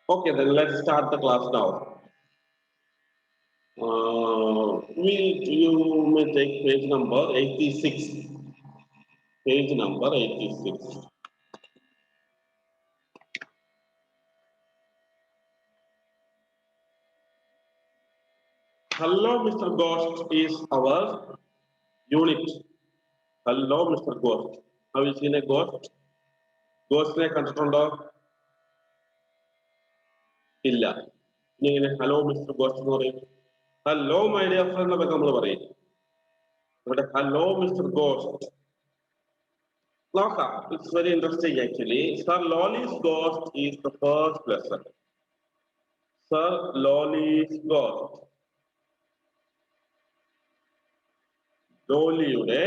Okay, then let's start the class now. You may take page number 86. Page number 86. Hello, Mr. Ghost is our unit. Hello, Mr. Ghost. Have you seen a ghost? Ghostനെ കണ്ടിട്ടുണ്ടോ? ഇല്ല. ഇനി ഇങ്ങനെ hello mister ghost എന്ന് പറയും. Hello my dear friend എന്നൊക്കെ നമ്മൾ പറയും. ഇവിടെ ഹലോ മിസ്റ്റർ ഗോസ്റ്റ്. നോക്കാം. It's very interesting actually. Sir Lolly's ghost is the first lesson. Sir Lolly's ghost. ലോലിയുടെ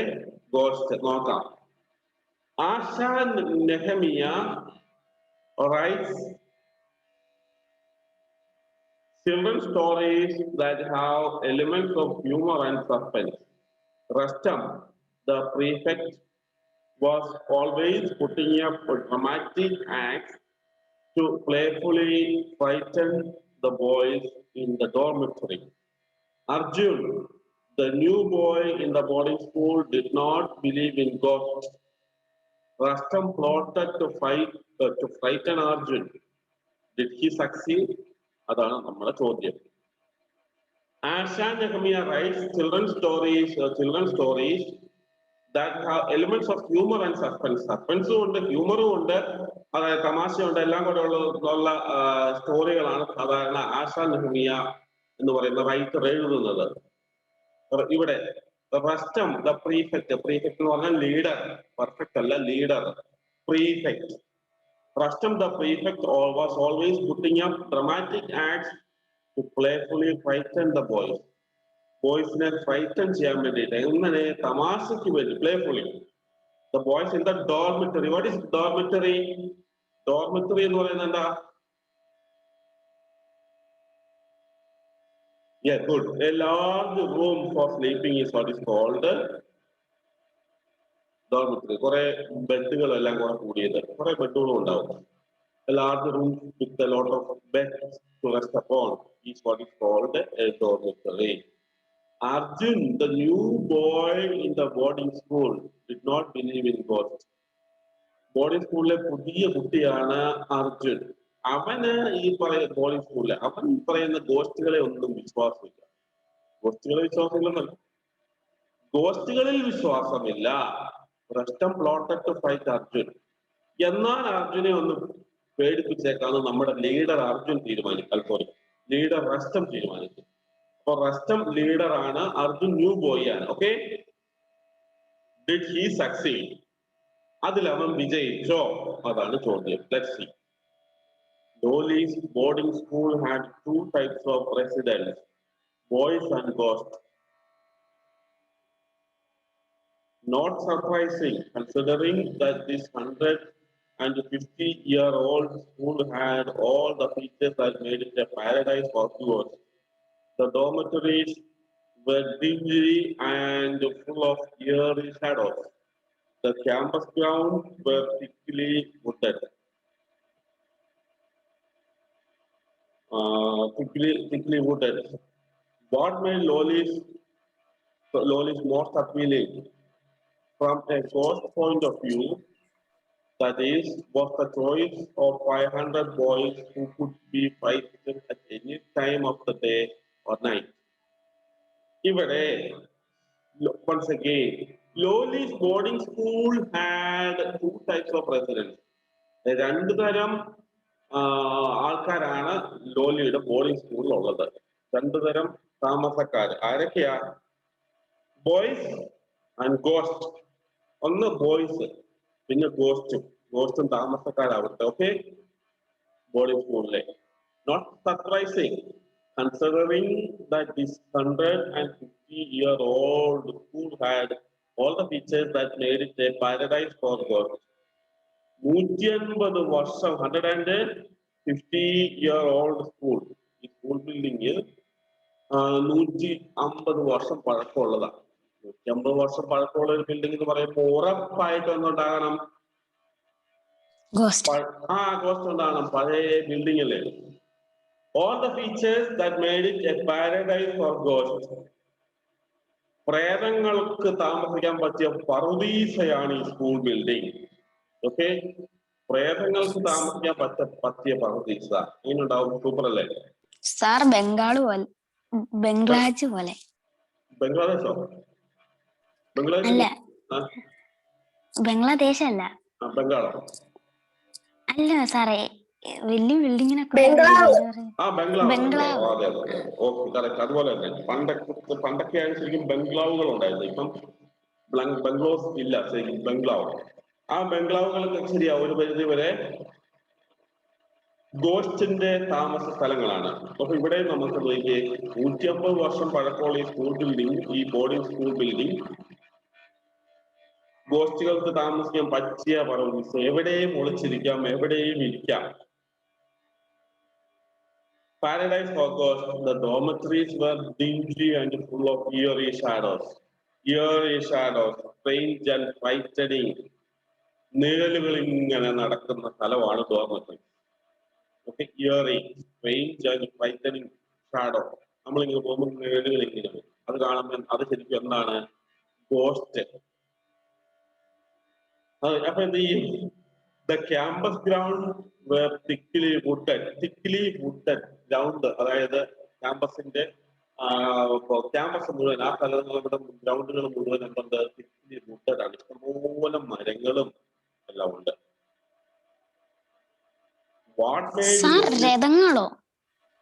ഗോസ്റ്റ് നോക്കാം. ആശാൻ Nehemiah writes children's stories that have elements of humor and suspense. Rustam, the prefect, was always putting up dramatic acts to playfully frighten the boys in the dormitory. Arjun, the new boy in the boarding school, did not believe in ghosts. Rustam plotted to frighten Arjun. Did he succeed? അതാണ് നമ്മുടെ ചോദ്യം. Ashan Nehemiah writes children's stories that have elements of humor and suspense. Suspense ഉണ്ട്, ഹ്യൂമറും ഉണ്ട്, അതായത് തമാശയുണ്ട്, എല്ലാം കൂടെ ഉള്ള സ്റ്റോറികളാണ് സാധാരണ ആശാൻ നെഹമിയ എന്ന് പറയുന്ന റൈറ്റർ എഴുതുന്നത്. ഇവിടെ റസ്റ്റം ദ പ്രീഫെക്ട് എന്ന് പറഞ്ഞാൽ ലീഡർ, പെർഫെക്റ്റ് അല്ല, leader, prefect. Rustam the prefect was always putting up dramatic acts to playfully frighten the boys. Boysനെ frighten ചെയ്യാൻ വേണ്ടിയിട്ട് എങ്ങനെ തമാശയ്ക്ക് വേണ്ടി playfully. The boys in the dormitory. What is dormitory? Dormitory എന്ന് പറയുന്നത് എന്താ? Yeah, good. A large room for sleeping is what is called dormitory. കുറെ ബെഡുകളെല്ലാം കൂടെ കൂടിയത്, കുറെ ബെഡുകളും ഉണ്ടാവും. A large room with a lot of beds to rest upon is what is called a dormitory. Arjun, the new boy in the boarding school, did not believe in ghosts. Boarding സ്കൂളിലെ പുതിയ കുട്ടിയാണ് അർജുൻ. അവന് ഈ പറയുന്ന boarding സ്കൂളിലെ അവൻ പറയുന്ന ഗോസ്റ്റുകളെ ഒന്നും വിശ്വാസമില്ല. ഗോസ്റ്റുകളിൽ വിശ്വാസമില്ല. Rustom plotted to fight Arjun. എന്നാൽ അർജുനെ ഒന്ന് പേടിപ്പിച്ചേക്കാന്ന് നമ്മുടെ ലീഡർ അർജുൻ ലീഡർ റസ്റ്റം തീരുമാനിച്ചു. അപ്പൊ റസ്റ്റം ലീഡർ ആണ്, അർജുൻ ന്യൂ ബോയ് ആണ്. Okay, did he succeed? അതിൽ അവൻ വിജയിച്ചോ? അതാണ് ചോദ്യം. Let's see. Loli's boarding school had two types of residents, boys and ghosts. Not surprising considering that this 150-year-old school had all the features that made it a paradise for viewers. The dormitories were dingy and full of eerie shadows. The campus grounds were thickly wooded. What made Loli's most appealing? From a ghost point of view, that is, was the choice of 500 boys who could be frightened at any time of the day or night. ഇവിടെ, once again, Loli's boarding school had two types of residents. രണ്ടു തരം ആൾക്കാരാണ് ലോലിയുടെ boarding സ്കൂളിൽ ഉള്ളത്. രണ്ടു തരം താമസക്കാർ. ആരൊക്കെയാ? Boys and ghost. ഒന്ന് ബോയ്സ്, പിന്നെ ഗോസ്റ്റും താമസക്കാരാവട്ടെ. ഓക്കെ, ബോർഡിംഗ് സ്കൂളിലെ. Not surprising considering that this 150-year-old school had all the features that made it a paradise for ghosts. 150 വർഷം, 150-year-old സ്കൂൾ. ഈ സ്കൂൾ ബിൽഡിംഗ് 150 വർഷം പഴക്കമുള്ളതാണ്. 150 വർഷം പഴക്കമുള്ള ഒരു ബിൽഡിംഗ് എന്ന് പറയുമ്പോൾ ഉറപ്പായിട്ട് ഒന്നുണ്ടാകണം, ഗോസ്റ്റ് ഉണ്ടാകണം. പഴയ ബിൽഡിംഗ് അല്ലേ. All the features that made it a paradise for ghosts. പ്രേതങ്ങൾക്ക് താമസിക്കാൻ പറ്റിയ പറുദീസയാണ് ഈ സ്കൂൾ ബിൽഡിംഗ്. ഓക്കെ, പ്രേതങ്ങൾക്ക് താമസിക്കാൻ പറ്റിയ പറുദീസ. ഇങ്ങനെയുണ്ടാവും. സൂപ്പർ അല്ലേ സാർ? ബംഗാള് പോലെ, ബംഗ്ലാദേശ് പോലെ. ബംഗ്ലാദേശോ? അല്ല, ബംഗ്ലാദേശ് അല്ല, ബംഗാളോ? അല്ല സാറേ, വലിയ ബിൽഡിങ്ങിനൊക്കെ ബംഗ്ലാവ്. അതെ അതെ, ഓക്കെ, കറക്റ്റ്. അതുപോലെ തന്നെ പണ്ടൊക്കെ ശരിക്കും ബംഗ്ലാവുകൾ ഉണ്ടായിരുന്നു. ഇപ്പം ബംഗ്ലോസ് ഇല്ല, ശരിക്കും ബംഗ്ലാവ്. ആ ബംഗ്ലാവുകളൊക്കെ ശരിയാ ഒരു പരിധി വരെ ഗോസ്റ്റിന്റെ താമസ സ്ഥലങ്ങളാണ്. അപ്പൊ ഇവിടെ നമുക്ക് 150 വർഷം പഴക്കമുള്ള ഈ സ്കൂൾ ബിൽഡിംഗ്, ഈ ബോർഡിംഗ് സ്കൂൾ ബിൽഡിംഗ് ഗോസ്റ്റുകൾക്ക് താമസിക്കാൻ പറ്റിയ പറുദീസ. എവിടെയും ഒളിച്ചിരിക്കാം, എവിടെയും ഇരിക്കാം. Paradise for ghosts. The dormitories were dingy and full of eerie shadows. Eerie shadows, strange and frightening. നിഴലുകൾ ഇങ്ങനെ നടക്കുന്ന സ്ഥലമാണ് dormitory. Okay, eerie, strange and frightening shadow. നമ്മളിങ്ങനെ പോകുമ്പോൾ നിഴലുകൾ ഇങ്ങനെ, അത് കാണുമ്പോൾ അത് ശരിക്കും എന്താണ്? ഗോസ്റ്റ്. അപ്പൊ എന്ത് ചെയ്യും? The campus ground were thickly wooded ground. അതായത് ക്യാമ്പസിന്റെ ക്യാമ്പസ് മുഴുവൻ, ആ സ്ഥലങ്ങളുടെ ഗ്രൗണ്ടുകൾ മുഴുവൻ എന്തുണ്ട്? thickly wooded ആണ്. ഇഷ്ടംപോലെ മരങ്ങളും എല്ലാം ഉണ്ട്.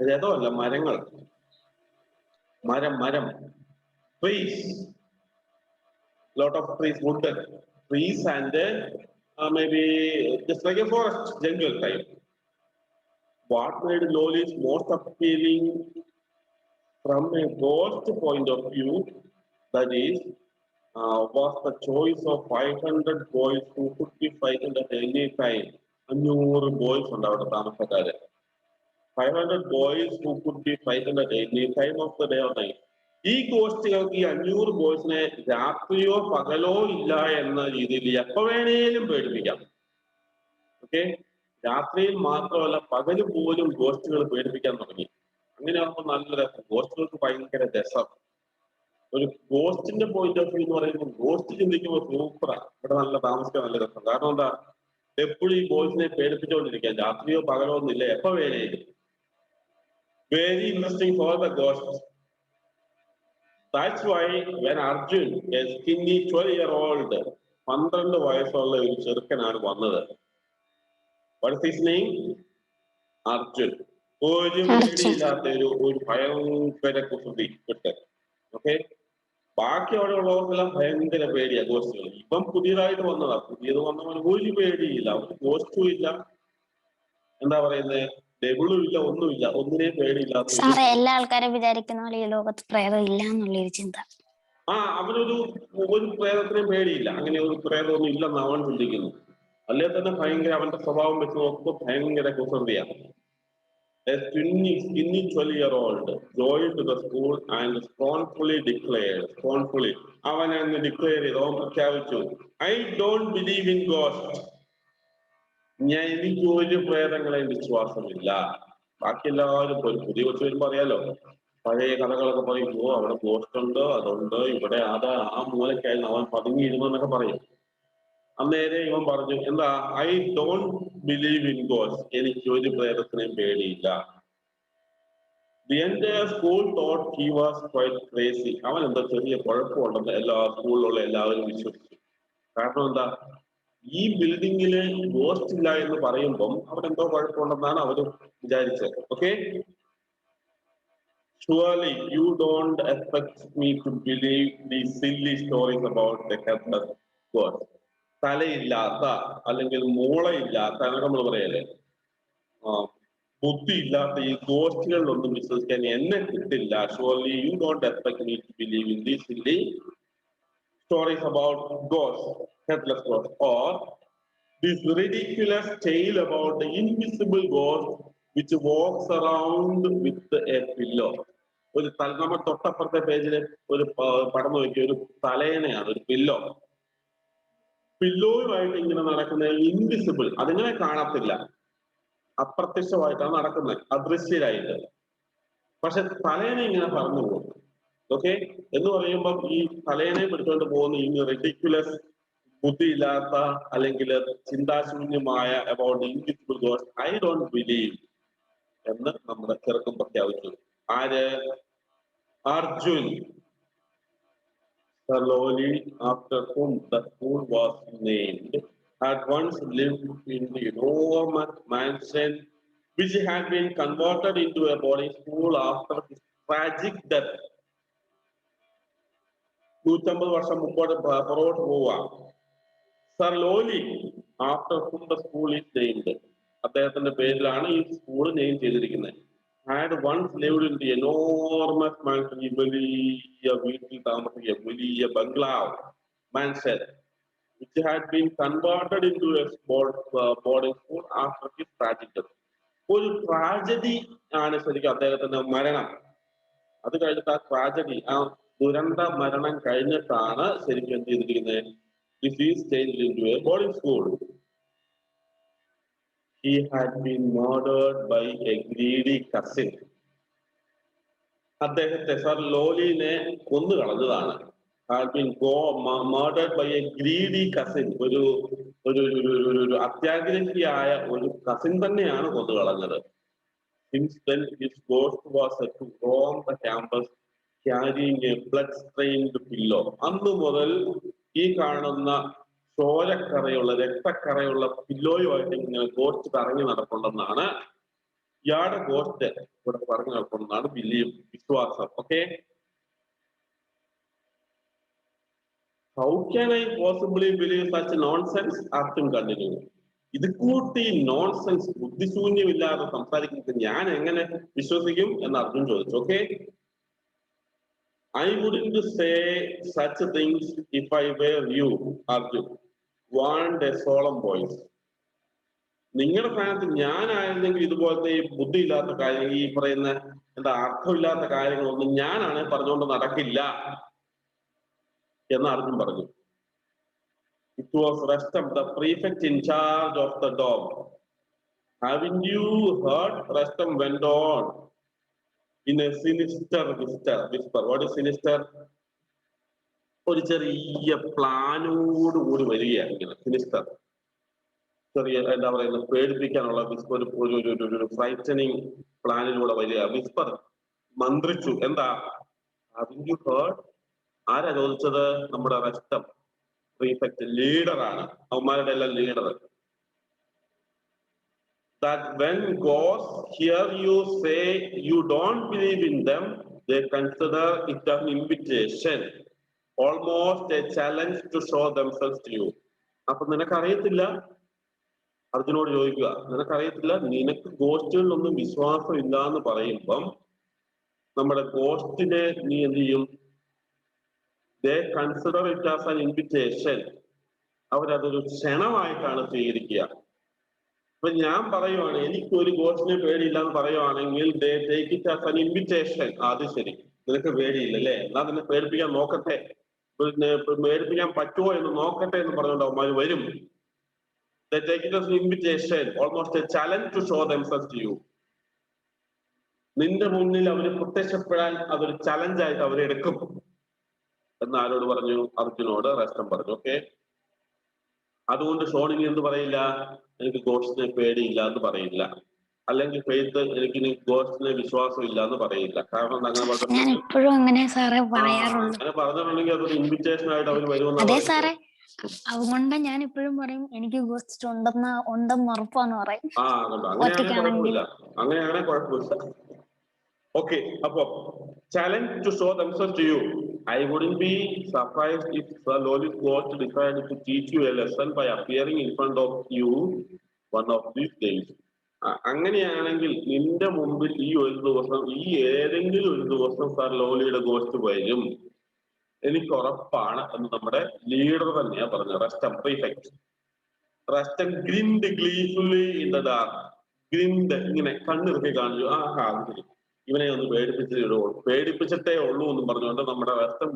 രഥമല്ല, മരങ്ങൾ. മരം trees, lot of trees, wooded trees and maybe just like a forest, jungle type. What made Lolis most appealing from a ghost point of view, that is, was the choice of 500 boys who could be frightened at any time. 500 boys ഉണ്ട് അവിടെ താമസക്കാര്. 500 boys who could be frightened at any time of the day or night. ഈ ഗോസ്റ്റുകൾക്ക് ഈ 500 ബോയ്സിനെ രാത്രിയോ പകലോ ഇല്ല എന്ന രീതിയിൽ എപ്പോ വേണേലും പേടിപ്പിക്കാം. ഓക്കെ, രാത്രിയിൽ മാത്രമല്ല പകല് പോലും ഗോസ്റ്റുകൾ പേടിപ്പിക്കാൻ തുടങ്ങി. അങ്ങനെയാകുമ്പോൾ നല്ല രസം. ഗോസ്റ്റുകൾക്ക് ഭയങ്കര രസം. ഒരു ഗോസ്റ്റിന്റെ പോയിന്റ് ഓഫ് വ്യൂ എന്ന് പറയുമ്പോൾ ഗോസ്റ്റ് ചിന്തിക്കുമ്പോൾ സൂപ്പറാ. ഇവിടെ നല്ല താമസിക്കാൻ നല്ല രസം. കാരണം എന്താ? എപ്പോഴും ഈ ബോയ്സിനെ പേടിപ്പിച്ചുകൊണ്ടിരിക്കാം. രാത്രിയോ പകലോ ഒന്നില്ല, എപ്പോ വേണേലും. Very interesting for the ghost. That's why when Arjun, a skinny 12-year-old, 12 വയസ്സുള്ള ഒരു ചെറുക്കനാണ് വന്നത്. What is his name? Arjun. ഒരു പേടിയില്ലാത്ത ഒരു ഭയങ്കര കുസൃതി കിട്ട്. ഓക്കെ, ബാക്കി അവിടെ ഉള്ളവർക്കെല്ലാം ഭയങ്കര പേടിയാ ഗോസ്റ്റുകൾ. ഇപ്പം പുതിയതായിട്ട് വന്നതാ. പുതിയത് വന്നവന് ഒരു പേടിയില്ല, അവർക്ക് ഗോസ്റ്റും ഇല്ല, എന്താ പറയുന്നത്, ഡെബിളും ഇല്ല, ഒന്നുമില്ല, ഒന്നിനെയും പേടിയില്ലാത്ത. എല്ലാ ആൾക്കാരും വിചാരിക്കുന്ന പോലെ ഈ ലോകത്ത് പ്രേതം ഇല്ല എന്നുള്ളൊരു ചിന്ത. അവനൊരു പ്രേതത്തിനെയും പേടിയില്ല. അങ്ങനെ ഒരു പ്രേതമൊന്നും ഇല്ലെന്ന് അവൻ ചിന്തിക്കുന്നു. അല്ലെ തന്നെ ഭയങ്കര, അവന്റെ സ്വഭാവം വെച്ച് നോക്കുമ്പോൾ ഭയങ്കര കുസൃതിയാണ്. A skinny 12-year-old joined the school and scornfully declared, അവൻ അങ്ങ് ഡിക്ലെയർ ചെയ്തു, അവൻ പ്രഖ്യാപിച്ചു, I don't believe in ghosts. എനിക്ക് ഒരു പ്രേതങ്ങളെ വിശ്വാസമില്ല. ബാക്കി എല്ലാവരും പുതിയ കൊച്ചു വരുമ്പോ അറിയാലോ, പഴയ കഥകളൊക്കെ പറയും. അവിടെ ഗോസ്റ്റ് ഉണ്ട്, അതുണ്ട്, ഇവിടെ അതാ, ആ മൂലക്കായിരുന്നു അവൻ പതുങ്ങിയിരുന്നു എന്നൊക്കെ പറയും. അന്നേരെ ഇവൻ പറഞ്ഞു, എന്താ? I don't believe in ghosts. എനിക്ക് ഒരു പ്രേതത്തിനെയും പേടിയില്ല. The entire school thought he was quite crazy. അവൻ എന്താ ചെറിയ കുഴപ്പമുണ്ടെന്ന് എല്ലാ സ്കൂളിലുള്ള എല്ലാവരും വിശ്വസിച്ചു. കാരണം എന്താ? ഈ ബിൽഡിങ്ങില് ഗോസ്റ്റ് ഇല്ല എന്ന് പറയുമ്പം അവിടെ എന്തോ കുഴപ്പമുണ്ടെന്നാണ് അവർ വിചാരിച്ചത്. Okay, surely you don't expect me to believe these silly stories about the headless ghost. തലയില്ലാത്ത അല്ലെങ്കിൽ മൂളയില്ലാത്ത, നമ്മൾ പറയല്ലേ, ബുദ്ധിയില്ലാത്ത ഈ ഗോസ്റ്റുകളിലൊന്നും വിശ്വസിക്കാൻ എന്നെ കിട്ടില്ല. Surely you don't expect me to believe in these silly stories about ghosts, headless ghosts, or this ridiculous tale about the invisible ghost which walks around with a pillow. ഒരു നമ്മൾ തൊട്ടപ്പുറത്തെ പേജില് ഒരു പടം നോക്കിയ ഒരു തലേണയാണ്, ഒരു പില്ലോയുമായിട്ട് ഇങ്ങനെ നടക്കുന്ന ഇൻവിസിബിൾ, അതിങ്ങനെ കാണത്തില്ല. അപ്രത്യക്ഷമായിട്ടാണ് നടക്കുന്നത്, അദൃശ്യരായിട്ട്. പക്ഷെ തലേനെ ഇങ്ങനെ പറഞ്ഞു പോകും. ഓക്കെ, എന്ന് പറയുമ്പോൾ ഈ തലേനെ പിടിച്ചുകൊണ്ട് പോകുന്ന ഈ റെഡിക്കുലസ്, ബുദ്ധിയില്ലാത്ത അല്ലെങ്കിൽ ചിന്താശൂന്യമായ about invisible god I don't believe എന്ന് നമ്മുടെ ചെറുക്കം പ്രഖ്യാപിച്ചു. ആര്? Arjun. Slowly, after whom the school was named, had once lived in the enormous mansion which had been converted into a boarding school after his tragic death. 150 വർഷം മുമ്പോട്ട് പുറകോട്ട് പോവുക. Sir lowly, after whom the school is named, അദ്ദേഹത്തിന്റെ പേരിലാണ് ഈ school name ചെയ്തിരിക്കുന്നത്. Had once lived in the enormous mansion, ഈ വലിയ വീട്ടിൽ താമസിക്കുക, വലിയ ബംഗ്ലാവ് mansion, which had been converted into a boarding school after his tragic death. ഒരു ട്രാജഡി ആണ് ശരിക്കും അദ്ദേഹത്തിന്റെ മരണം. അത് കഴിഞ്ഞിട്ട് ആ ട്രാജഡി, ആ ദുരന്ത മരണം കഴിഞ്ഞിട്ടാണ് ശരിക്കും എന്ത് ചെയ്തിരിക്കുന്നത്? This is changed into a boarding school. He had been murdered by a greedy cousin. അദ്ദേഹത്തെ സർ ലോലിനെ കൊന്നു കളഞ്ഞതാണ്. Had been murdered by a greedy cousin. ഒരു അത്യാഗ്രഹിയായ ഒരു കസിൻ തന്നെയാണ് കൊന്നു കളഞ്ഞത്. Since then his ghost was set to roam the campus carrying a blood-stained pillow. അന്ന് മുതൽ ഈ കാണുന്ന ചോരക്കറയുള്ള, രക്തക്കറയുള്ള പില്ലോയുമായിട്ട് ഇങ്ങനെ ഗോസ്റ്റ് കറങ്ങി നടക്കുന്നുണ്ടെന്നാണ് ഇയാളുടെ ഗോസ്റ്റ് ഇവിടെ പറഞ്ഞു നടക്കുന്നതാണ് ബിലീവ്, വിശ്വാസം. Okay, how can I possibly believe such nonsense? Arjun continue. ഇത് കൂട്ടി നോൺസെൻസ്, ബുദ്ധിശൂന്യമില്ലാതെ സംസാരിക്കുന്നത് ഞാൻ എങ്ങനെ വിശ്വസിക്കും എന്ന് അർജുൻ ചോദിച്ചു. Okay, I wouldn't say such things if I were you, Arjun warned a solemn voice. നിങ്ങളുടെ സ്ഥാനത്ത് ഞാനായിരുന്നെങ്കിൽ ഇതുപോലത്തെ ഈ ബുദ്ധിയില്ലാത്ത കാര്യം, ഈ പറയുന്ന എന്താ അർത്ഥമില്ലാത്ത കാര്യങ്ങളൊന്നും ഞാനാണ് പറഞ്ഞുകൊണ്ട് നടക്കില്ല എന്ന് അർജുൻ പറഞ്ഞു. It was Rustam, the prefect in charge of the dog. Haven't you heard? Rustam went on in a sinister whisper. What is sinister? ഒരു ചെറിയ പ്ലാനോട് കൂടി വരികയാണ് ഇങ്ങനെ. സിനിസ്റ്റർ, ചെറിയ എന്താ പറയുന്നത്, പേടിപ്പിക്കാനുള്ള വിസ്പർ, ഒരു ഫ്രൈറ്റനിങ് പ്ലാനിലൂടെ വരിക. വിസ്പർ, മന്ത്രിച്ചു. എന്താ? Haven't you heard? ആരാ ചോദിച്ചത്? നമ്മുടെ റസ്റ്റം, പ്രീഫെക്ട്, ലീഡറാണ്, അവന്മാരുടെ എല്ലാം leader. That when ghosts hear you say you don't believe in them, they consider it an invitation, almost a challenge to show themselves to you. അപ്പൊ നിനക്കറിയത്തില്ല, അർജുനോട് ചോദിക്കുക, നിനക്കറിയത്തില്ല, നിനക്ക് ഗോസ്റ്റുകളിലൊന്നും വിശ്വാസം ഇല്ല എന്ന് പറയുമ്പം നമ്മുടെ ഗോസ്റ്റിനെ നീ എന്ത് ചെയ്യും? They consider it as an invitation. അവരതൊരു ക്ഷണമായിട്ടാണ് സ്വീകരിക്കുക. അപ്പൊ ഞാൻ പറയുവാണ് എനിക്ക് ഒരു ഗോസ്റ്റിനെ പേടിയില്ല എന്ന് പറയുവാണെങ്കിൽ they take it as an invitation. അത് ശരി, നിനക്ക് പേടിയില്ല അല്ലേ, എന്നാ നിന്നെ പേടിപ്പിക്കാൻ നോക്കട്ടെ, പേടിപ്പിക്കാൻ പറ്റുമോ എന്ന് നോക്കട്ടെ എന്ന് പറഞ്ഞുകൊണ്ട് അവന്മാർ വരും. They take it as an invitation, almost a challenge to show themselves to you. നിന്റെ മുന്നിൽ അവർ പ്രത്യക്ഷപ്പെടാൻ അതൊരു ചലഞ്ചായിട്ട് അവരെടുക്കും എന്ന് ആരോട് പറഞ്ഞു? അർജുനോട് റസ്റ്റം പറഞ്ഞു. ഓക്കെ, അതുകൊണ്ട് ഷോണിനി എന്ത് പറയില്ല? എനിക്ക് ഗോസ്റ്റിനെ പേടിയില്ല എന്ന് പറയില്ല, അല്ലെങ്കിൽ ഫെയ്ത്ത് എനിക്ക് ഗോസ്റ്റിനെ വിശ്വാസം ഇല്ല എന്ന് പറയില്ല. കാരണം അങ്ങനെ പറഞ്ഞിട്ടുണ്ടെങ്കിൽ അതൊരു ഇൻവിറ്റേഷൻ ആയിട്ട് അവർ വരുമെന്ന്. അതുകൊണ്ട് ഞാൻ ഇപ്പോഴും പറയും എനിക്ക് ഗോസ്റ്റ് ഉണ്ടെന്ന് ഉറപ്പാന്ന് പറയും. അങ്ങനെയാണെ കുഴപ്പമില്ല. ഓക്കെ, അപ്പൊ challenge to show themselves to you. I wouldn't be surprised if the Loli's ghost decided to teach you a lesson by appearing in front of you one of these days. അങ്ങനെയാണെങ്കിൽ നിന്റെ മുമ്പിൽ ഈ ഒരു ദിവസം, ഈ ഏതെങ്കിലും ഒരു ദിവസം സർ ലോലിയുടെ ഗോസ്റ്റ് വരും, എനിക്ക് ഉറപ്പാണ് എന്ന് നമ്മുടെ ലീഡർ തന്നെയാ പറഞ്ഞത്, Rustam, prefect. Rustam grinned gleefully in the dark. Grinned, ഇങ്ങനെ കണ്ണിറുക്കി കാണിച്ചു. ഇവനെ ഒന്ന് പേടിപ്പിച്ചിട്ടേ ഉള്ളൂ എന്ന് പറഞ്ഞുകൊണ്ട് നമ്മുടെ Rustam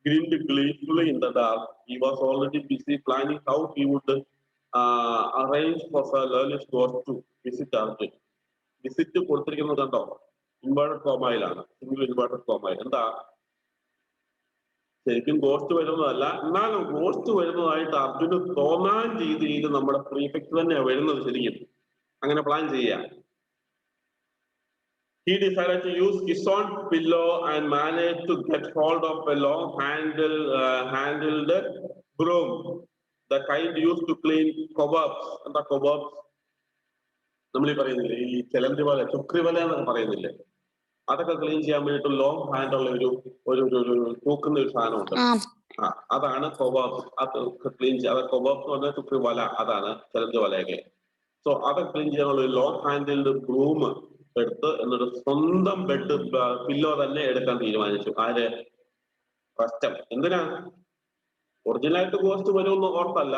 grinned gleefully in the dark. He was already busy planning how he would arranged for Sir Lurlish Ghost to visit Arjun. Visit കൊടുത്തിരിക്കുന്നത് കണ്ടോ? ഇൻവേർട്ടഡ് കോമയിലാണ്, സിംഗിൾ ഇൻവേർട്ടഡ് കോമയിൽ. എന്താ ശരിക്കും ഗോസ്റ്റ് വരുന്നതല്ല, എന്നാലും ഗോസ്റ്റ് വരുന്നതായിട്ട് അർജുന് തോന്നാൻ രീതിയിൽ നമ്മുടെ പ്രീഫെക്ട് തന്നെയാണ് വരുന്നത്. ശരിക്കും അങ്ങനെ പ്ലാൻ ചെയ്യാം. He decided to use his own pillow and managed to get hold of a long handled broom, the kind used to clean cobwebs. എന്താ cobwebs? നമ്മൾ ഈ പറയുന്നില്ലേ, ഈ ചെലന്തി വല, ചുക്രി വല എന്നൊക്കെ പറയുന്നില്ലേ, അതൊക്കെ ക്ലീൻ ചെയ്യാൻ വേണ്ടിയിട്ട് ലോങ് ഹാൻഡ് ഉള്ള ഒരു തൂക്കുന്ന ഒരു സാധനമുണ്ട്. അതാണ് കൊബാബ്സ്. അത് ക്ലീൻ ചെയ്യാൻ, അത് കൊബാബ്സ് എന്ന് പറഞ്ഞാൽ ചുക്രി വല, അതാണ് ചെലന്തി വലയൊക്കെ. സോ അതൊക്കെ ക്ലീൻ ചെയ്യാനുള്ള ഒരു ലോങ് ഹാൻഡിൽഡ് ബ്രൂം എടുത്ത് എന്നിട്ട് സ്വന്തം ബെഡ് പില്ലോ തന്നെ എടുക്കാൻ തീരുമാനിച്ചു. ആര്? റസ്റ്റം. എന്തിനാ? ഒറിജിനലായിട്ട് ഗോസ്റ്റ് വരുമെന്ന് ഓർത്തല്ല,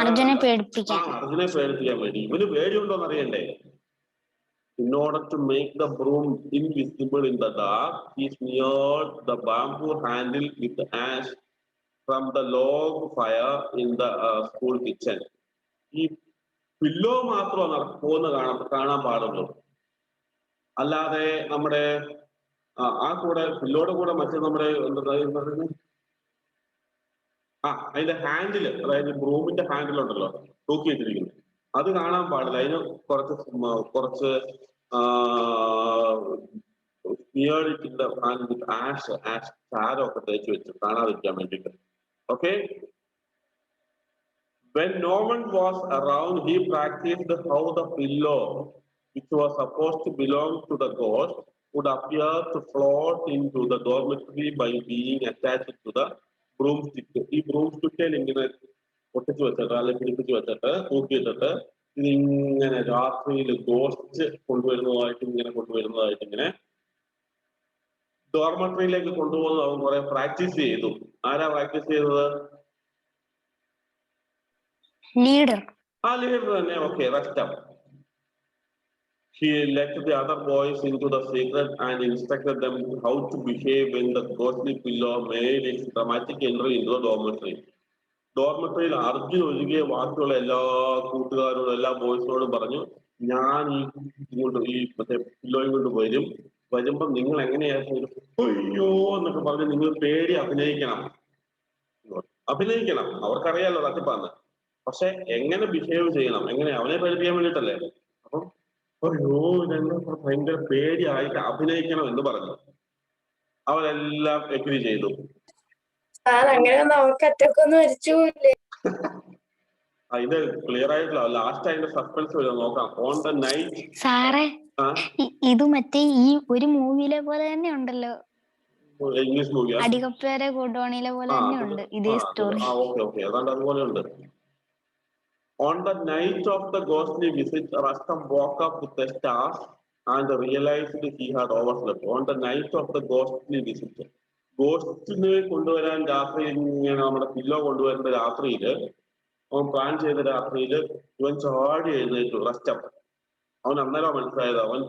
അർജുനെ പേടിപ്പിക്കാൻ വേണ്ടി. ഇവന് പേടിയുണ്ടോന്ന് അറിയണ്ടേ? In order to make the broom invisible in the dark, he smeared the bamboo handle with ash from the log fire in the school kitchen. ഈ പില്ലോ മാത്രം നടക്കുമെന്ന് കാണാൻ പാടുള്ളൂ. അല്ലാതെ നമ്മുടെ ആ കൂടെ പില്ലോടെ കൂടെ മറ്റേ നമ്മുടെ അതിന്റെ ഹാൻഡിൽ, അതായത് ബ്രൂമിന്റെ ഹാൻഡിൽ ഉണ്ടല്ലോ തൂക്കി വെച്ചിരിക്കുന്നത്, അത് കാണാൻ പാടില്ല. അതിന് കുറച്ച് ചാരമൊക്കെ തേച്ച് വെച്ച് കാണാതിരിക്കാൻ വേണ്ടിട്ട്. Okay. When no one was around, he practiced how the pillow, which was supposed to belong to the ghost, would appear to float into the dormitory by being attached to the broomstick. ഈ broomstick ഇങ്ങനെ ഒട്ടിച്ചു വെച്ചിട്ട് അല്ലെങ്കിൽ പിടിപ്പിച്ചു വെച്ചിട്ട് തൂക്കിയിട്ടിട്ട് ഇതിങ്ങനെ രാത്രിയിൽ ghost കൊണ്ടുവരുന്നതായിട്ട് ഇങ്ങനെ ഡോർമെട്രിയിലേക്ക് കൊണ്ടുപോകുന്നത് അവൻ കുറെ പ്രാക്ടീസ് ചെയ്തു. ആരാ പ്രാക്ടീസ് ചെയ്തത്? ലീഡർ. ലീഡർ തന്നെ. Okay, Rustum. He let the other boys into the secret and instructed them how to behave when the ghostly pillow made its dramatic entry into the dormitory. ഡോർമെട്രിയിൽ അർജുൻ ഒഴികെ ബാക്കിയുള്ള എല്ലാ കൂട്ടുകാരോടും എല്ലാ ബോയ്സിനോടും പറഞ്ഞു, ഞാൻ ഈ മറ്റേ പില്ലോയും കൊണ്ട് വരുമ്പം നിങ്ങൾ എങ്ങനെയായിരുന്നു അയ്യോ എന്നൊക്കെ പറഞ്ഞ് നിങ്ങൾ പേടി അഭിനയിക്കണം. അവർക്കറിയാലോ തട്ടിപ്പാന്ന്. പക്ഷെ എങ്ങനെ ബിഹേവ് ചെയ്യണം, എങ്ങനെ അവനെ പേടിപ്പിക്കാൻ വേണ്ടിയിട്ടല്ലേ. അപ്പം അയ്യോ ഞങ്ങൾ ഭയങ്കര പേടിയായിട്ട് അഭിനയിക്കണം എന്ന് പറഞ്ഞു. അവരെല്ലാം എഗ്രി ചെയ്തു. ഇത് ക്ലിയർ ആയിട്ടില്ല. ലാസ്റ്റ് അതിന്റെ സസ്പെൻസ് വരും, നോക്കാം. On the night. സാറേ, ഇത് മറ്റേ ഈ ഒരു മൂവിയിലെ പോലെ തന്നെ ഉണ്ടല്ലോ, ഇംഗ്ലീഷ് മൂവിയാ, അടികപ്പേരെ കൂട്ടോണിയിലെ പോലെ തന്നെ ഉണ്ട് ഇതേ സ്റ്റോറി. ഓക്കെ, അതാണ്ട് അതുപോലെ ഉണ്ട്. On the night of the ghostly visit, Rustam woke up with the stars and realized he had overslept. On the night of the ghostly visit, ഗോസ്റ്റിനെ കൊണ്ടുവരാൻ രാത്രി ഇങ്ങനെ നമ്മുടെ പില്ലോ കൊണ്ടുവരേണ്ട രാത്രിയില് അവൻ പ്ലാൻ ചെയ്ത രാത്രിയില് ഇവൻ ചാടി എഴുന്നേറ്റു. റസ്റ്റം. അവൻ അന്നേരം മനസ്സിലായത് അവൻ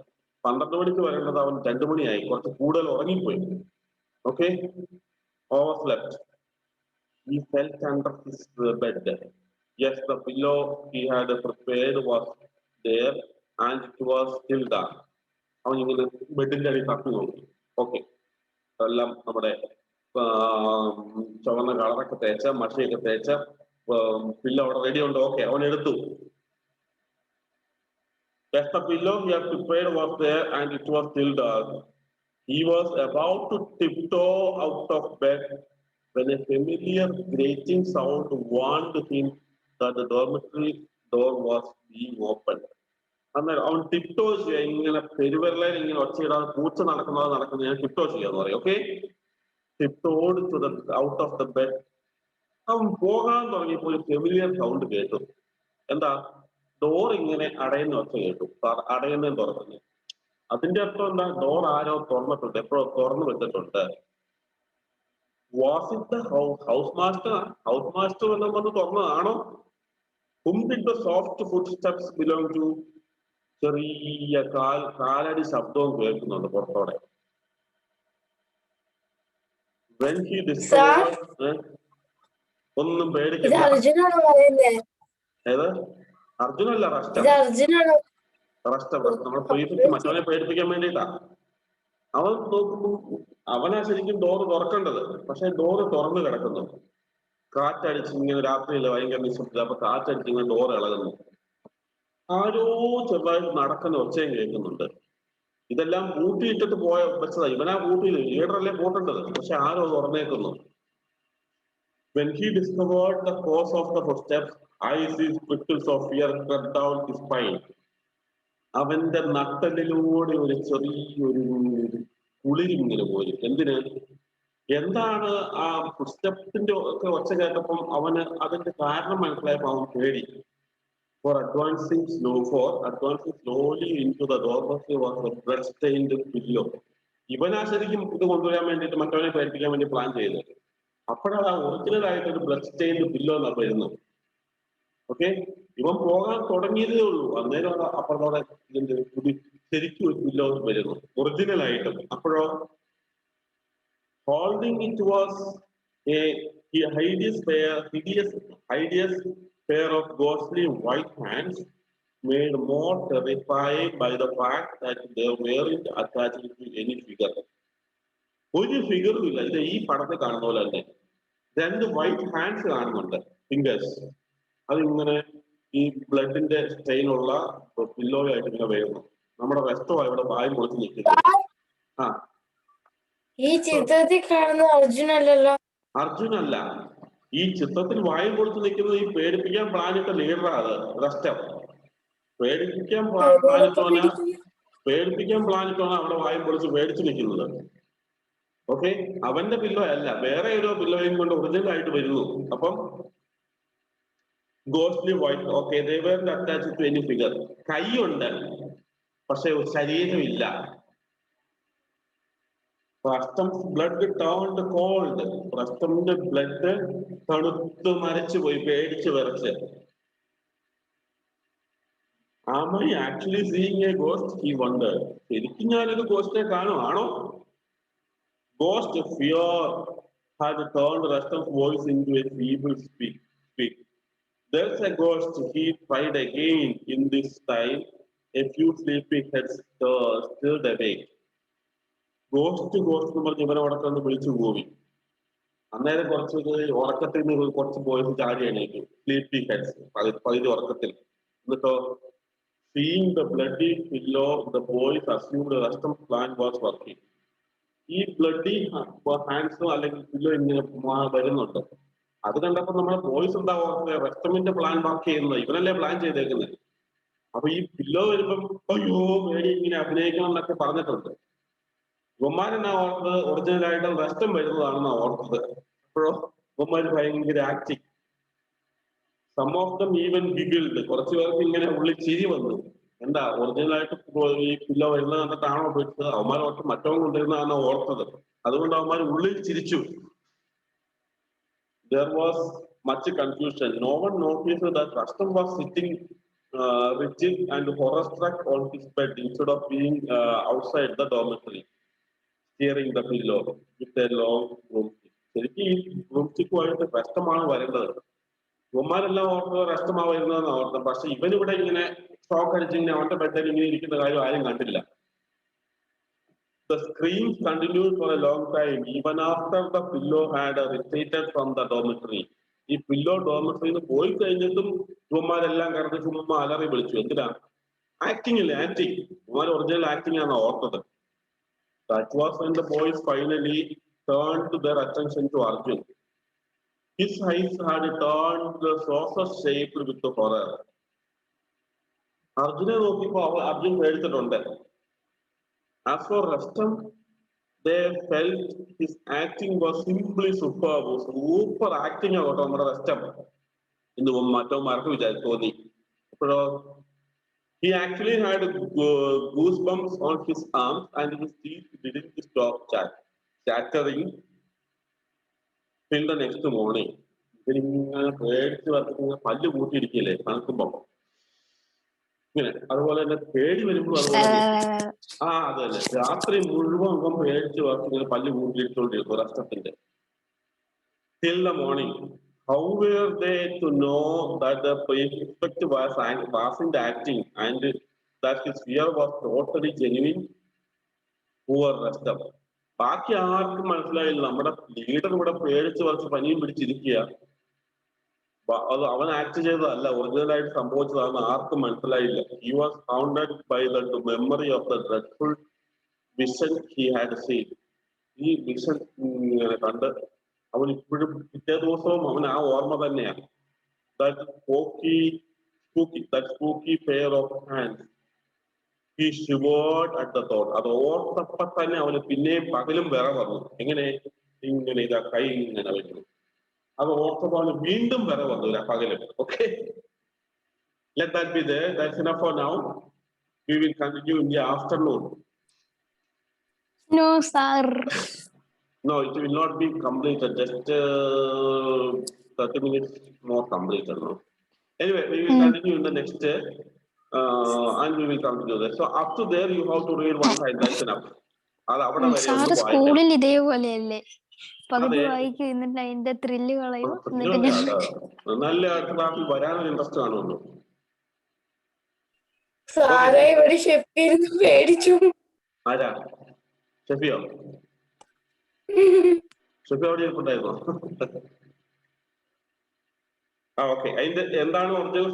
12 മണിക്ക് വരേണ്ടത് അവൻ 2 മണിയായി, കുറച്ച് കൂടുതൽ ഉറങ്ങിപ്പോയി. Okay, overslept. He felt under his bed. Yes, the pillow he had prepared was there and it was still dark. അവൻ ഇങ്ങനെ ബെഡിന്റെ അടി തപ്പി നോക്കി. ഓക്കെ, എല്ലാം നമ്മുടെ ചുവന്ന കളറൊക്കെ തേച്ച മഷിയൊക്കെ തേച്ച പില്ലോ അവിടെ റെഡി ഉണ്ട്. ഓക്കെ, അവൻ എടുത്തു. Yes, the pillow he had prepared was there and it was still dark. He was about to tiptoe out of bed when a familiar grating sound warned him that the dormitory door was being opened. അന്നേരം അവൻ tiptoe ചെയ്യുക, ഇങ്ങനെ പെരുവിരലിൽ ഇങ്ങനെ ഒച്ചയിടാതെ പൂച്ച നടക്കുന്നത് ഞാൻ tiptoe ചെയ്യാന്ന് പറയും. Okay, tiptoed to the out of the bed. അവൻ പോകാൻ തുടങ്ങിയപ്പോൾ ഒരു ഫെമിലിയർ സൗണ്ട് കേട്ടു. എന്താ? ഡോർ ഇങ്ങനെ അടയുന്ന ഒച്ച കേട്ടു, അടയുന്നതും തുറന്നു. അതിന്റെ അർത്ഥം എന്താ? ഡോർ ആരോ തുറന്നിട്ടുണ്ട്, എപ്പോഴോ തുറന്നു വെച്ചിട്ടുണ്ട്. Was it the house master? House master എല്ലാം വന്ന് തുറന്നതാണോ? Whom did the soft footsteps belong to? ചെറിയ കാലടി ശബ്ദവും കേൾക്കുന്നുണ്ട് പുറത്തോടെ. When he discovered, ഒന്നും പേടിക്കണ്ട, ഏത് അർജുനല്ല റസ്റ്റം ഇത് അർജുനാണ്. റസ്റ്റം നമ്മൾ പ്രീഫിക്റ്റ് മറ്റവനെ പേടിപ്പിക്കാൻ വേണ്ടിയിട്ടാ. അവൻ നോക്കുമ്പോ അവനാ ശരിക്കും ഡോറ് തുറക്കേണ്ടത്, പക്ഷെ ഡോറ് തുറന്നു കിടക്കുന്നു. കാറ്റടിച്ച് ഇങ്ങനെ രാത്രിയില്ല ഭയങ്കര നിശബ്ദത, അപ്പൊ കാറ്റടിച്ച് ഇങ്ങനെ ഡോർ ഇളകുന്നു. ആരോ ചെറുതായിട്ട് നടക്കുന്ന ഒച്ചയും കേൾക്കുന്നുണ്ട്. ഇതെല്ലാം പൂട്ടിയിട്ടിട്ട് വെച്ചതാ. ഇവനാ പൂട്ടിയില്ല, ലീഡറല്ലേ പൂട്ടേണ്ടത്, പക്ഷെ ആരോ തുറന്നേക്കുന്നു. When he discovered the cause of the footsteps, eyes his prickles of fear crept down his spine. അവന്റെ നട്ടലിലൂടെ ഒരു ചെറിയൊരു കുളിരിങ്ങനെ പോയി. എന്തിന്? എന്താണ് ആ ഫുട്സ്റ്റെപ്സിന്റെ ഒക്കെ ഒച്ച കേട്ടപ്പം അവന് അതിന്റെ കാരണം മനസ്സിലായപ്പോ അവൻ പേടി. For advancing slowly into the doorway was a blood-stained pillow. ഇവനാ ശരിക്കും ഇത് കൊണ്ടുവരാൻ വേണ്ടിയിട്ട് മറ്റവനെ പേടിപ്പിക്കാൻ വേണ്ടി പ്ലാൻ ചെയ്തത്. അപ്പോഴാണ് ഒറിജിനൽ ആയിട്ട് ഒരു ബ്ലഡ് സ്റ്റെയിൻഡ് പില്ലോ എന്നാ വരുന്നത്. ഓക്കെ, ഇവൻ പോകാൻ തുടങ്ങിയതേ ഉള്ളൂ, അന്നേരം അപ്പുറത്തോടെ ഇതിന്റെ ശരിക്കും ഒരു പില്ലോ വരുന്നു ഒറിജിനൽ ആയിട്ട്. അപ്പോഴോ holding it was a hideous pair of ghostly white hands, made more terrifying by the fact that they weren't attached to any figure. ഒരു ഫിഗറും ഇല്ല. ഇത് ഈ പടത്തിൽ കാണുന്ന പോലെ തന്നെ രണ്ട് വൈറ്റ് ഹാൻഡ്സ് കാണുന്നുണ്ട്, ഫിംഗേഴ്സ്. അതിങ്ങനെ ഈ ബ്ലഡിന്റെ സ്റ്റെയിൻ ഉള്ള പില്ലോയായിട്ട് ഇങ്ങനെ വരുന്നു. നമ്മുടെ റെസ്റ്റോ ഇവിടെ വായി പൊളിച്ച് നിൽക്കുന്നു. ആ, ഈ ചിത്രത്തിൽ കാണുന്ന അർജുനല്ലല്ലോ. അർജുനല്ല, ഈ ചിത്രത്തിൽ വായും പൊളിച്ച് നിൽക്കുന്നത് ഈ പേടിപ്പിക്കാൻ പ്ലാനിട്ട ലീഡറാ. അത് റെസ്റ്റം പേടിപ്പിക്കാൻ പ്ലാനിട്ടാണ് അവിടെ വായും പൊളിച്ച് പേടിച്ചു നിൽക്കുന്നത്. ഓക്കെ, അവന്റെ പില്ലോ അല്ല, വേറെ ഏതോ പില്ലോയും കൊണ്ട് ഒറിജിനൽ ആയിട്ട് വരുന്നു. അപ്പം ghostly white. Okay, they weren't attached to any figure. കൈയുണ്ട്, പക്ഷെ ശരീരമില്ല. റസ്റ്റംസ് ബ്ലഡ് ടേൺഡ് കോൾഡ്. റസ്റ്റമിന്റെ ബ്ലഡ് തണുത്ത് മരച്ചു പോയി, പേടിച്ച് വിറച്ച്. Am I actually seeing a ghost? He wondered. ശരിക്കും ഞാനൊരു ഗോസ്റ്റിനെ കാണുവാണോ? Ghost fear had turned Rustam's voice into a feeble speak. There's a ghost, he tried again. In this time, a few sleepy heads stirred awake. Ghost എന്ന് പറഞ്ഞ് ഇവനെ ഉറക്കം വിളിച്ചു പോയി. അന്നേരം ഉറക്കത്തിൽ നിന്ന് കുറച്ച് ബോയ്സ് ചാടി എണീക്കും, സ്ലീപ്പി ഹെഡ്സ്, പകുതി ഉറക്കത്തിൽ. എന്നിട്ടോ seeing the bloody pillow, the boys assumed Rustam's plan was working. ഈ ബ്ലഡി ഹാൻഡ്സോ അല്ലെങ്കിൽ പില്ലോ ഇങ്ങനെ വരുന്നുണ്ട്. അത് കണ്ടപ്പോ നമ്മളെ ബോയ്സ് എന്താ ഓർക്കുന്നത്? റസ്റ്റമിന്റെ പ്ലാൻ വർക്ക് ചെയ്യുന്നത്, ഇവനല്ലേ പ്ലാൻ ചെയ്തേക്കുന്നത്. അപ്പൊ ഈ പില്ലോ വരുമ്പം അയ്യോ പേടി, ഇങ്ങനെ അഭിനയിക്കണം എന്നൊക്കെ പറഞ്ഞിട്ടുണ്ട്. ഇവന്മാരെന്നാ ഓർത്തത്? ഒറിജിനൽ ആയിട്ട് റസ്റ്റം വരുന്നതാണെന്നാ ഓർത്തത്. അപ്പോഴോ ഇവന്മാര് ഭയങ്കര acting. Some of them even giggled. കുറച്ചു പേർക്ക് ഇങ്ങനെ ഉള്ളിൽ ചിരി വന്നു. എന്താ ഒറിജിനൽ ആയിട്ട് ഈ പില്ലോ വരുന്നത് കണ്ടിട്ടാണോ പോയിട്ടത്? അവന്മാർ ഓർത്ത് മറ്റവൻ കൊണ്ടിരുന്നതാണോ ഓർത്തത്. അതുകൊണ്ട് അവന്മാർ ഉള്ളിൽ ചിരിച്ചു. There was much confusion. No one noticed that Rustam was sitting rigid and horror-struck on his bed instead of being outside the dormitory, steering the pillow with a long broomstick. ശരിക്കും ഈ ബ്രൂംസ്റ്റിക്കുമായിട്ട് റസ്റ്റമാണ് വരേണ്ടത്. ഇവന്മാരെല്ലാം ഓർത്തത് റസ്റ്റമാ വരുന്നതെന്ന് ഓർത്തത്. പക്ഷെ ഇവനിവിടെ ഇങ്ങനെ ഷോക്ക് അടിച്ചിങ്ങനെ അവന്റെ ബെഡിൽ ഇങ്ങനെ ഇരിക്കുന്ന കാര്യം ആരും കണ്ടില്ല. The screams continued for a long time, even after the pillow had retreated from the dormitory. ഈ പില്ലോ ഡോർമെട്രിന്ന് പോയി കഴിഞ്ഞിട്ടും ഇവന്മാരെല്ലാം കിടന്ന് ചുമ്മാ അലറി വിളിച്ചു. എന്തിനാ? ആക്ടിങ് ഇല്ലേ, ആക്ടിങ്. ഇവന്മാർ ഒറിജിനൽ ആക്ടിങ് ആണ് ഓർത്തത്. That was when the boys finally turned their attention to Arjun. His eyes had turned the saucer shaped with the horror. അർജുനെ നോക്കിയപ്പോ Arjun പേടിച്ചിട്ടുണ്ട്. As for Rustam, they felt his acting was simply superb. Super acting ആകട്ടെ നമ്മുടെ Rustem എന്ന് മറ്റവന്മാർക്ക് തോന്നി. അപ്പോഴോ he actually had goosebumps on his arms and his teeth didn't stop chattering till the next morning. ഇവരിങ്ങനെ പേടിച്ച് വന്നിങ്ങനെ പല്ല് കൂട്ടിയിരിക്കില്ലേ തണുക്കുമ്പോ ഇങ്ങനെ. അതുപോലെ തന്നെ പേടി വരുമ്പോഴും അതുപോലെ അത് തന്നെ. രാത്രി മുഴുവൻ ഇപ്പം പേടിച്ച് വന്നിങ്ങനെ പല്ല് കൂട്ടിയിട്ടോണ്ടിരിക്കും റസ്റ്റത്തിന്റെ. Till the morning, how were they to know that the prefect wasn't acting and that his fear was totally genuine? Poor Rustam. ബാക്കി ആർക്കും മനസ്സിലായില്ല. നമ്മുടെ ലീഡർ ഇവിടെ പേടിച്ച് കുറച്ച് പനിയും പിടിച്ചിരിക്കുക. അത് അവൻ ആക്ട് ചെയ്തതല്ല, ഒറിജിനൽ ആയിട്ട് സംഭവിച്ചതാണെന്ന് ആർക്കും മനസ്സിലായില്ല. He was haunted by the memory of the dreadful vision he had seen. ഈ വിഷൻ ഇങ്ങനെ കണ്ട് അവൻ ഇപ്പോഴും പിറ്റേ ദിവസവും അവൻ ആ ഓർമ്മ തന്നെയാണ്. That spooky pair of hands. He shivered at the thought. അത് ഓർത്തപ്പോ തന്നെ അവന് പിന്നെയും പകലും വിറ വന്നു. എങ്ങനെ ഇങ്ങനെ ഇതാ കൈ ഇങ്ങനെ വെക്കുന്നു. അത് ഓർത്തപ്പോ അവന് വീണ്ടും വിറ വന്നു പകലും. Okay, let that be there. That's enough for now. We will continue in the afternoon. No, sir. No, it will not be completed. Just 30 minutes more completed. No. Anyway, we will continue in the next and we will continue that. So up to there, you have to read one side. That's enough. അത് അവിടെ വരെ ഒന്ന് sir വായിക്കണം. സ്കൂളിൽ ഇതേപോലെയല്ലേ പകുതി അതെ. വായിക്കും എന്നിട്ട് അതിന്റെ ത്രില്ല് കളയും. നല്ല ക്ലാസ്സിൽ വരാനൊരു ഇൻട്രസ്റ്റ് കാണുമല്ലോ. സാറേ ഇവിടെ ഷെഫിന്ന് പേടിച്ചു. ആരാ? ഷെഫിയോ? ഷെഫി അവിടെ ഇരിപ്പുണ്ടായിരുന്നോ? ഓക്കെ, അതിന്റെ എന്താണ് ഒറിജിനൽ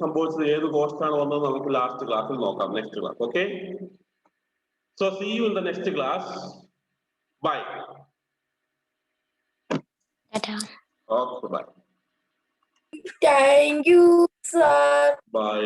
സംഭവിച്ചത് ഏത് കോസ്റ്റാണ് വന്നത് നമുക്ക് ലാസ്റ്റ് ക്ലാസ്സിൽ നോക്കാം, next class. Okay, so see you in the next class. Bye. Okay, bye. Thank you sir. By.